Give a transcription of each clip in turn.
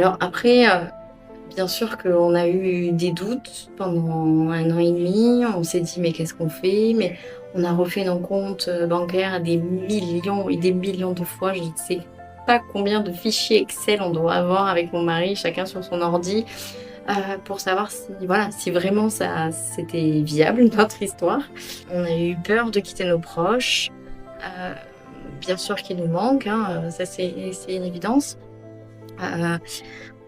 Alors après, bien sûr qu'on a eu des doutes pendant 1 an et demi. On s'est dit: «Mais qu'est-ce qu'on fait?» Mais on a refait nos comptes, bancaires des millions et des millions de fois. Je ne sais pas combien de fichiers Excel on doit avoir avec mon mari, chacun sur son ordi, pour savoir si voilà, si vraiment ça c'était viable notre histoire. On a eu peur de quitter nos proches, heu, bien sûr qu'ils nous manquent, hein, ça c'est une évidence. Heu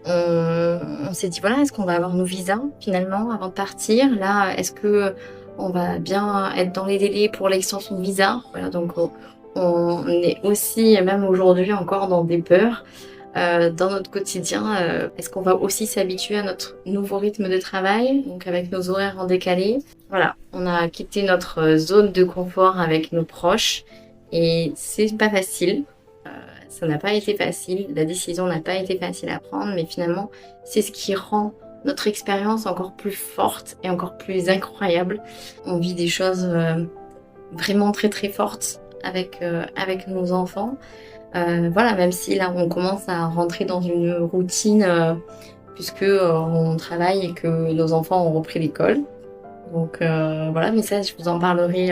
on s'est dit: «Voilà, est-ce qu'on va avoir nos visas finalement avant de partir? Là, est-ce qu'on va bien être dans les délais pour l'extension de visa?» Voilà, donc on est aussi, même aujourd'hui encore dans des peurs, dans notre quotidien, est-ce qu'on va aussi s'habituer à notre nouveau rythme de travail, donc avec nos horaires en décalé? Voilà, on a quitté notre zone de confort avec nos proches et c'est pas facile. Ça n'a pas été facile, la décision n'a pas été facile à prendre, mais finalement, c'est ce qui rend notre expérience encore plus forte et encore plus incroyable. On vit des choses, vraiment très, très fortes avec nos enfants. Voilà, même si là, on commence à rentrer dans une routine, puisque, on travaille et que nos enfants ont repris l'école. Donc voilà, mais ça, je vous en parlerai,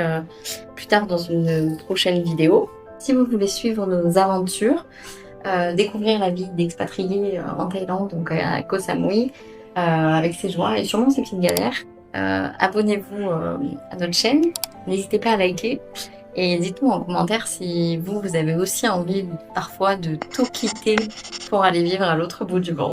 plus tard dans une prochaine vidéo. Si vous voulez suivre nos aventures, découvrir la vie d'expatrié, en Thaïlande, donc à Koh Samui, avec ses joies et sûrement ses petites galères, abonnez-vous, à notre chaîne. N'hésitez pas à liker et dites-nous en commentaire si vous avez aussi envie parfois de tout quitter pour aller vivre à l'autre bout du monde.